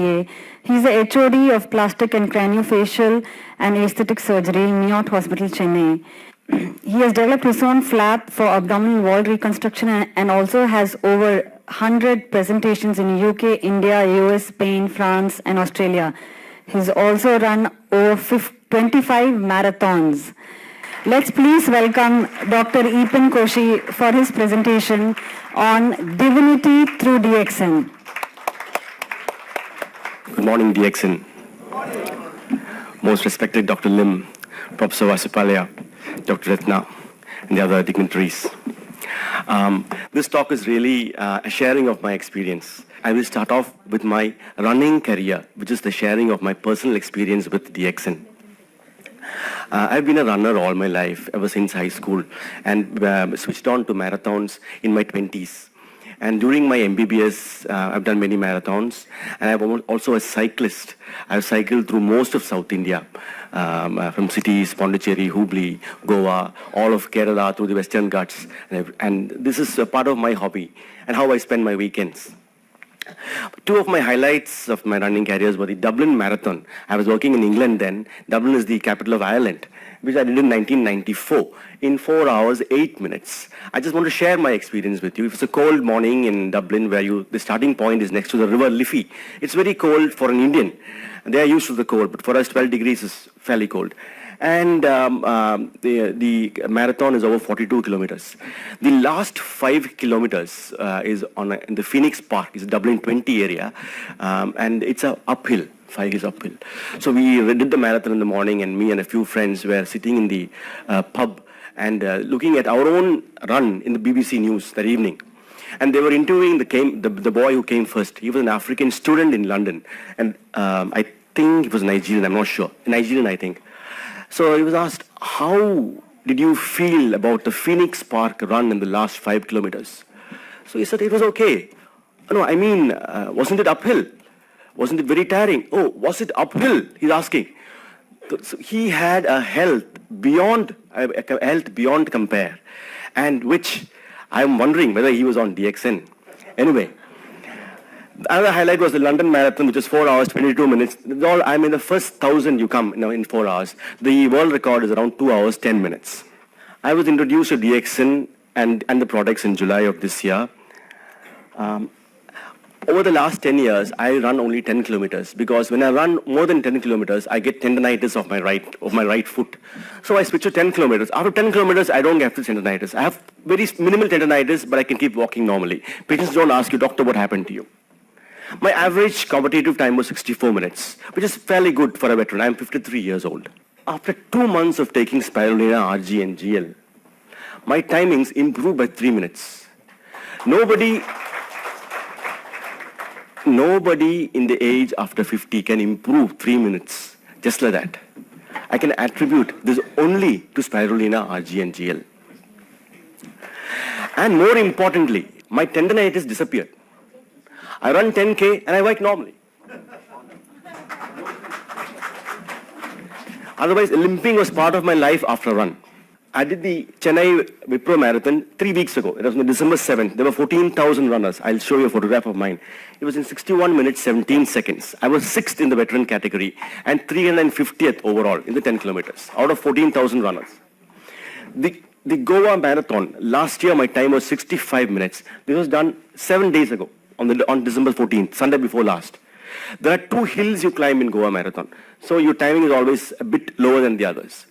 He's the HOD of Plastic and Craniofacial and Aesthetic Surgery in Neot Hospital, Chennai. He has developed his own flap for abdominal wall reconstruction and also has over 100 presentations in UK, India, US, Spain, France and Australia. He's also run over 25 marathons. Let's please welcome Dr. Eapen Koshi for his presentation on Divinity through DXN. Good morning, DXN. Most respected Dr. Lim, Professor Vasupalya, Dr. Ratna, and the other dignitaries. This talk is really a sharing of my experience. I will start off with my running career, which is the sharing of my personal experience with DXN. I've been a runner all my life, ever since high school, and switched on to marathons in my 20s. And during my MBBS, I've done many marathons, and I'm also a cyclist. I've cycled through most of South India, from cities, Pondicherry, Hubli, Goa, all of Kerala, through the Western Ghats. And this is a part of my hobby and how I spend my weekends. Two of my highlights of my running careers were the Dublin Marathon. I was working in England then. Dublin is the capital of Ireland, which I did in 1994 in 4 hours, 8 minutes. I just want to share my experience with you. It was a cold morning in Dublin where the starting point is next to the river Liffey. It's very cold for an Indian. They are used to the cold, but for us 12 degrees is fairly cold. And the marathon is over 42 kilometers. The last 5 kilometers is in the Phoenix Park, it's Dublin 20 area, and it's a uphill. 5 is uphill. So we did the marathon in the morning, and me and a few friends were sitting in the pub and looking at our own run in the BBC News that evening. And they were interviewing the boy who came first. He was an African student in London, and I think he was Nigerian, I'm not sure. Nigerian, I think. So he was asked, how did you feel about the Phoenix Park run in the last 5 kilometers? So he said, it was okay. No, I mean, wasn't it uphill? Wasn't it very tiring? Oh, was it uphill? He's asking. So he had a health beyond compare, and which I'm wondering whether he was on DXN. Anyway. Another highlight was the London Marathon, which is 4 hours, 22 minutes. I'm in the first 1,000 you come in 4 hours. The world record is around 2 hours, 10 minutes. I was introduced to DXN and the products in July of this year. Over the last 10 years, I run only 10 kilometers because when I run more than 10 kilometers, I get tendinitis of my right foot. So I switch to 10 kilometers. After 10 kilometers, I don't get the tendinitis. I have very minimal tendinitis, but I can keep walking normally. Patients don't ask you, doctor, what happened to you? My average competitive time was 64 minutes, which is fairly good for a veteran. I'm 53 years old. After 2 months of taking Spirulina, RG and GL, my timings improved by 3 minutes. Nobody in the age after 50 can improve 3 minutes just like that. I can attribute this only to Spirulina, RG and GL. And more importantly, my tendinitis disappeared. I run 10K and I walk normally. Otherwise, limping was part of my life after a run. I did the Chennai Wipro Marathon 3 weeks ago. It was on December 7th. There were 14,000 runners. I'll show you a photograph of mine. It was in 61 minutes, 17 seconds. I was 6th in the veteran category and 350th overall in the 10 kilometers out of 14,000 runners. The Goa Marathon, last year my time was 65 minutes. This was done 7 days ago. On December 14th, Sunday before last. There are 2 hills you climb in Goa Marathon. So your timing is always a bit lower than the others.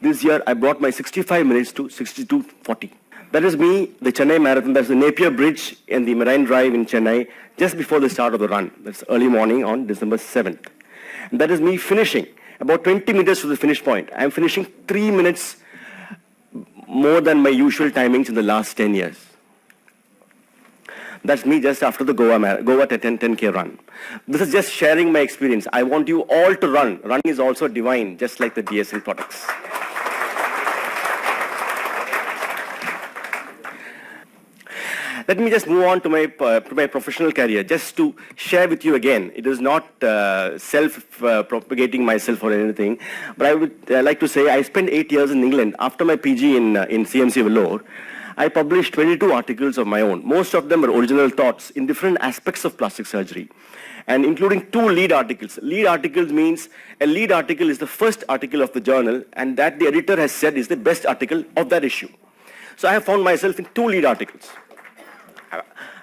This year, I brought my 65 minutes to 62:40. That is me, the Chennai Marathon. That's the Napier Bridge and the Marine Drive in Chennai, just before the start of the run. That's early morning on December 7th. And that is me finishing, about 20 meters to the finish point. I'm finishing 3 minutes more than my usual timings in the last 10 years. That's me just after the Goa 10K run. This is just sharing my experience. I want you all to run. Running is also divine, just like the DSN products. Let me just move on to my professional career, just to share with you again. It is not self-propagating myself or anything, but I would like to say I spent 8 years in England. After my PG in CMC Vellore, I published 22 articles of my own. Most of them were original thoughts in different aspects of plastic surgery, and including 2 lead articles. Lead articles means a lead article is the first article of the journal, and that the editor has said is the best article of that issue. So I have found myself in 2 lead articles.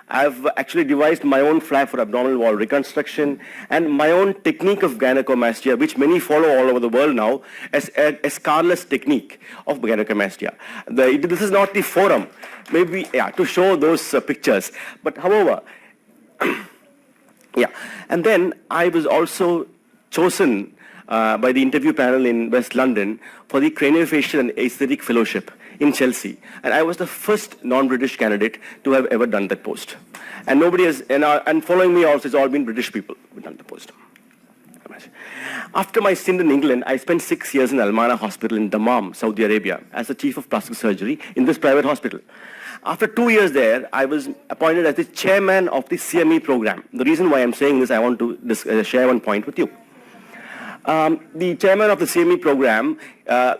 I've actually devised my own flap for abdominal wall reconstruction and my own technique of gynecomastia, which many follow all over the world now as a scarless technique of gynecomastia. This is not the forum, maybe to show those pictures. But however, and then I was also chosen by the interview panel in West London for the Craniofacial and Aesthetic Fellowship in Chelsea. And I was the first non-British candidate to have ever done that post. And nobody has, and following me also, it's all been British people who done the post. After my stint in England, I spent 6 years in Al-Mana Hospital in Dammam, Saudi Arabia, as the chief of plastic surgery in this private hospital. After 2 years there, I was appointed as the chairman of the CME program. The reason why I'm saying this, I want to share one point with you. The chairman of the CME program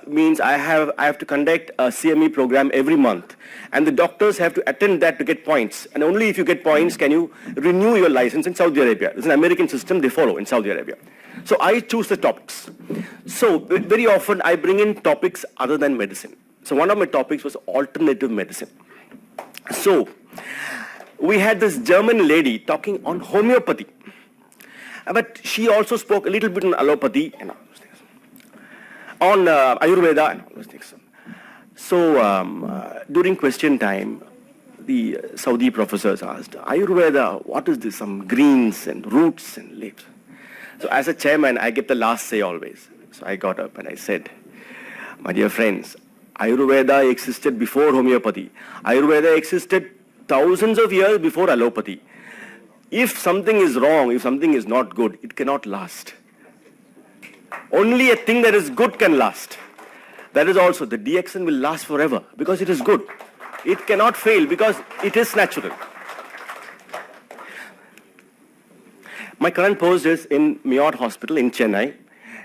means I have to conduct a CME program every month, and the doctors have to attend that to get points. And only if you get points can you renew your license in Saudi Arabia. It's an American system they follow in Saudi Arabia. So I choose the topics. So very often I bring in topics other than medicine. So one of my topics was alternative medicine. So we had this German lady talking on homeopathy. But she also spoke a little bit on allopathy and all those things, on Ayurveda and all those things. So during question time, the Saudi professors asked, Ayurveda, what is this? Some greens and roots and leaves. So as a chairman, I get the last say always. So I got up and I said, my dear friends, Ayurveda existed before homeopathy. Ayurveda existed thousands of years before allopathy. If something is wrong, if something is not good, it cannot last. Only a thing that is good can last. That is also, the DXN will last forever because it is good. It cannot fail because it is natural. My current post is in Miyot Hospital in Chennai.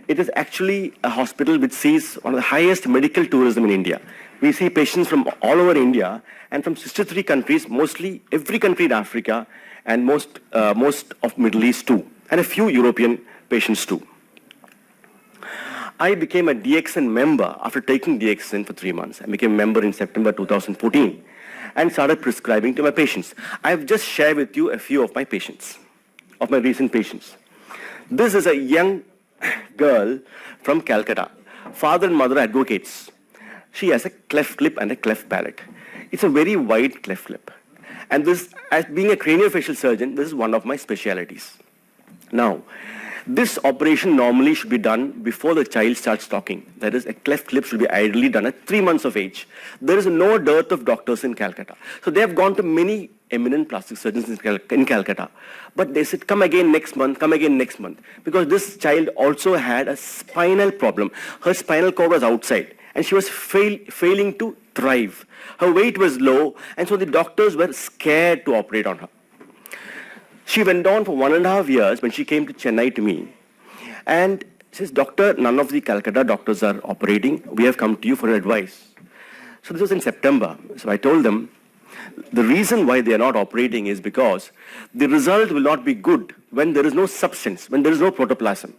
It is actually a hospital which sees one of the highest medical tourism in India. We see patients from all over India and from 63 countries, mostly every country in Africa, and most of Middle East too, and a few European patients too. I became a DXN member after taking DXN for 3 months. I became a member in September 2014 and started prescribing to my patients. I've just shared with you a few of my patients, of my recent patients. This is a young girl from Calcutta. Father and mother advocates. She has a cleft lip and a cleft palate. It's a very wide cleft lip. And this, as being a craniofacial surgeon, this is one of my specialities. Now, this operation normally should be done before the child starts talking. That is, a cleft lip should be ideally done at 3 months of age. There is no dearth of doctors in Calcutta. So they have gone to many eminent plastic surgeons in Calcutta. But they said, come again next month, come again next month. Because this child also had a spinal problem. Her spinal cord was outside. And she was failing to thrive. Her weight was low, and so the doctors were scared to operate on her. She went on for 1.5 years when she came to Chennai to me. And says, Doctor, none of the Calcutta doctors are operating. We have come to you for advice. So this was in September. So I told them, the reason why they are not operating is because the result will not be good when there is no substance, when there is no protoplasm.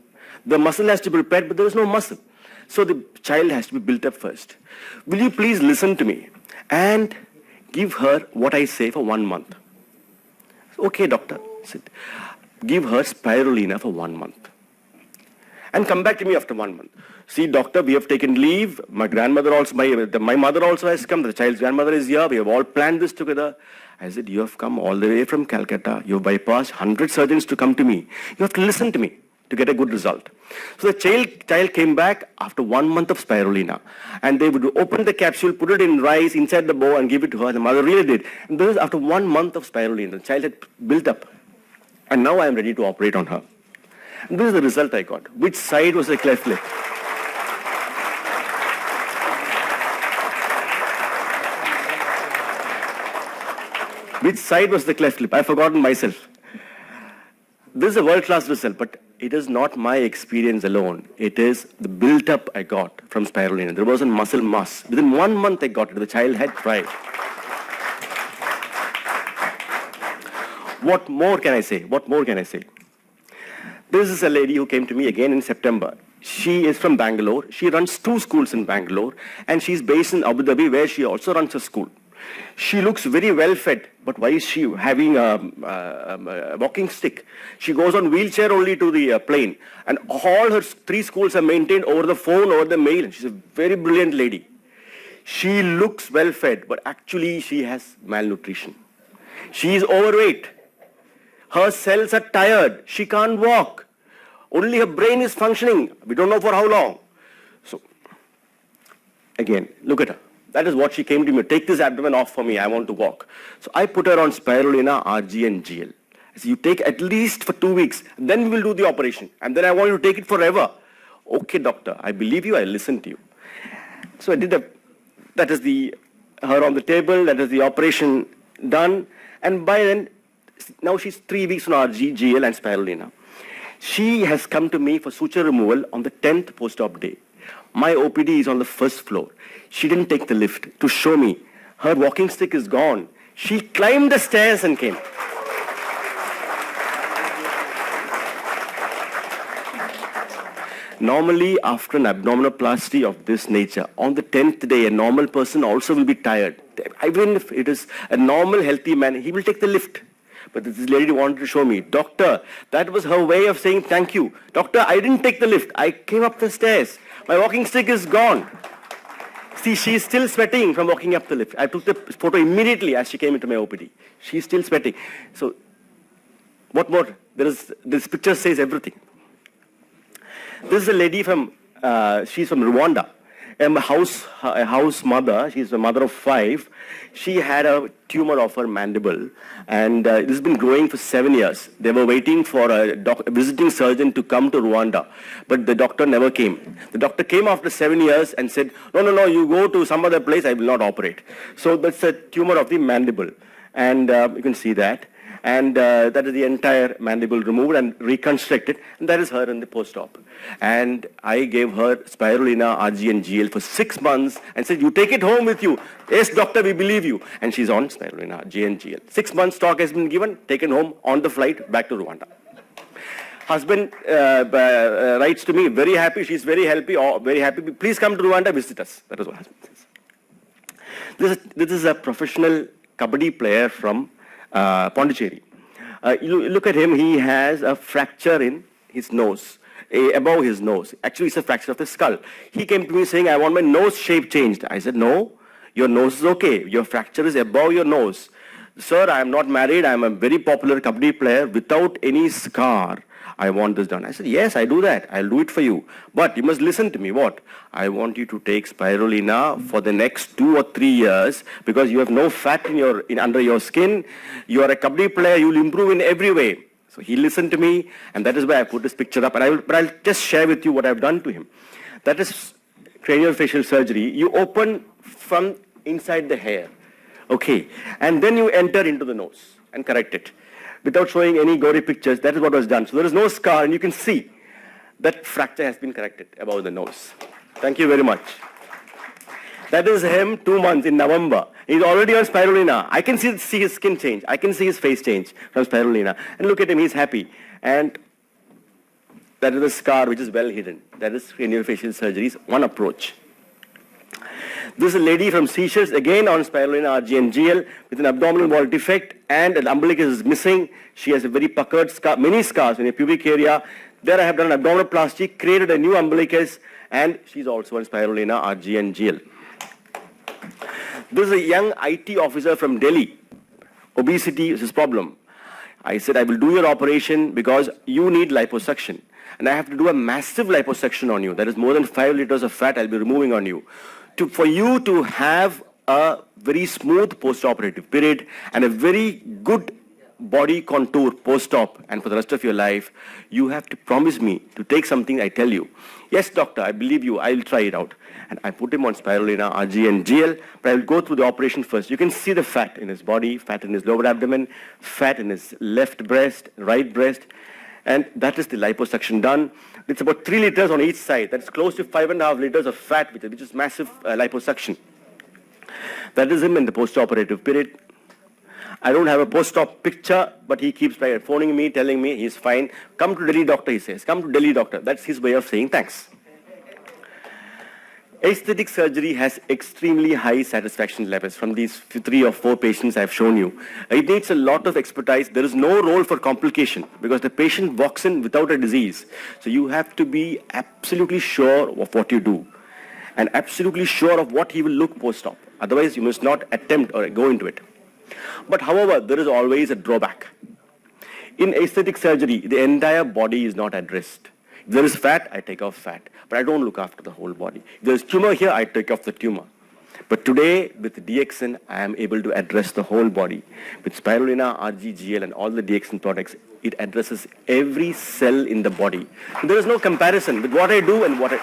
The muscle has to be prepared, but there is no muscle. So the child has to be built up first. Will you please listen to me and give her what I say for 1 month? Okay, doctor. I said, give her spirulina for 1 month. And come back to me after 1 month. See, doctor, we have taken leave. My grandmother also, my mother also has come. The child's grandmother is here. We have all planned this together. I said, you have come all the way from Calcutta. You have bypassed 100 surgeons to come to me. You have to listen to me to get a good result. So the child came back after 1 month of spirulina. And they would open the capsule, put it in rice inside the bowl and give it to her. The mother really did. And this is after 1 month of spirulina. The child had built up. And now I am ready to operate on her. And this is the result I got. Which side was the cleft lip? Which side was the cleft lip? I've forgotten myself. This is a world-class result, but it is not my experience alone. It is the built-up I got from spirulina. There wasn't muscle mass. Within 1 month I got it. The child had thrived. What more can I say? What more can I say? This is a lady who came to me again in September. She is from Bangalore. She runs 2 schools in Bangalore, and she's based in Abu Dhabi, where she also runs a school. She looks very well fed, but why is she having a walking stick? She goes on wheelchair only to the plane, and all her 3 schools are maintained over the phone, over the mail. And she's a very brilliant lady. She looks well fed, but actually she has malnutrition. She is overweight. Her cells are tired. She can't walk. Only her brain is functioning. We don't know for how long. So, again, look at her. That is what she came to me. Take this abdomen off for me. I want to walk. So I put her on spirulina, RG and GL. I said, you take at least for 2 weeks. Then we will do the operation. And then I want you to take it forever. Okay, doctor. I believe you. I listen to you. So I did that is her on the table. That is the operation done. And by then, now she's 3 weeks on RG, GL and spirulina. She has come to me for suture removal on the 10th post-op day. My OPD is on the 1st floor. She didn't take the lift to show me. Her walking stick is gone. She climbed the stairs and came. Normally, after an abdominoplasty of this nature, on the 10th day, a normal person also will be tired. Even if it is a normal, healthy man, he will take the lift. But this lady wanted to show me, doctor, that was her way of saying thank you. Doctor, I didn't take the lift. I came up the stairs. My walking stick is gone. See, she is still sweating from walking up the lift. I took the photo immediately as she came into my OPD. She is still sweating. So, what more? This picture says everything. This is a lady from, she's from Rwanda. A house mother, she's a mother of 5. She had a tumor of her mandible, and this has been growing for 7 years. They were waiting for a visiting surgeon to come to Rwanda, but the doctor never came. The doctor came after 7 years and said, no, you go to some other place, I will not operate. So that's a tumor of the mandible, and you can see that. And that is the entire mandible removed and reconstructed, and that is her in the post-op. And I gave her spirulina, RG and GL for 6 months and said, you take it home with you. Yes, doctor, we believe you. And she's on spirulina, RG and GL. 6 months stock has been given, taken home on the flight back to Rwanda. Husband writes to me, very happy, she's very happy, please come to Rwanda, visit us. That is what husband says. This is a professional kabaddi player from Pondicherry. You look at him, he has a fracture in his nose, above his nose. Actually, it's a fracture of the skull. He came to me saying, I want my nose shape changed. I said, no, your nose is okay. Your fracture is above your nose. Sir, I am not married. I am a very popular kabaddi player without any scar. I want this done. I said, yes, I do that. I'll do it for you. But you must listen to me. What? I want you to take spirulina for the next 2 or 3 years because you have no fat under your skin. You are a kabaddi player. You will improve in every way. So he listened to me, and that is why I put this picture up. But I'll just share with you what I've done to him. That is craniofacial surgery. You open from inside the hair. Okay. And then you enter into the nose and correct it. Without showing any gory pictures, that is what was done. So there is no scar, and you can see that fracture has been corrected above the nose. Thank you very much. That is him 2 months in November. He's already on spirulina. I can see his skin change. I can see his face change from spirulina. And look at him, he's happy. And that is the scar which is well hidden. That is craniofacial surgery's one approach. This is a lady from Seychelles, again on spirulina, RG and GL, with an abdominal wall defect, and an umbilicus is missing. She has a very puckered scar, many scars in a pubic area. There I have done an abdominoplasty, created a new umbilicus, and she's also on spirulina, RG and GL. This is a young IT officer from Delhi. Obesity is his problem. I said, I will do your operation because you need liposuction. And I have to do a massive liposuction on you. That is more than 5 liters of fat I'll be removing on you. For you to have a very smooth post-operative period and a very good body contour post-op and for the rest of your life, you have to promise me to take something I tell you. Yes, doctor, I believe you. I'll try it out. And I put him on spirulina, RG and GL, but I will go through the operation first. You can see the fat in his body, fat in his lower abdomen, fat in his left breast, right breast, and that is the liposuction done. It's about 3 liters on each side. That's close to 5.5 liters of fat, which is massive liposuction. That is him in the post-operative period. I don't have a post-op picture, but he keeps phoning me, telling me he's fine. Come to Delhi doctor, he says. Come to Delhi doctor. That's his way of saying thanks. Aesthetic surgery has extremely high satisfaction levels from these 3 or 4 patients I've shown you. It needs a lot of expertise. There is no role for complication because the patient walks in without a disease. So you have to be absolutely sure of what you do and absolutely sure of what he will look post-op. Otherwise, you must not attempt or go into it. But however, there is always a drawback. In aesthetic surgery, the entire body is not addressed. If there is fat, I take off fat, but I don't look after the whole body. If there is tumor here, I take off the tumor. But today, with DXN, I am able to address the whole body. With Spirulina, RGGL, and all the DXN products, it addresses every cell in the body. There is no comparison with what I do and what I...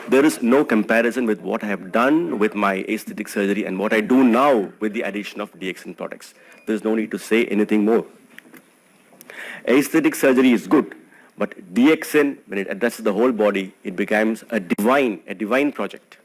There is no comparison with what I have done with my aesthetic surgery and what I do now with the addition of DXN products. There is no need to say anything more. Aesthetic surgery is good, but DXN, when it addresses the whole body, it becomes a divine project.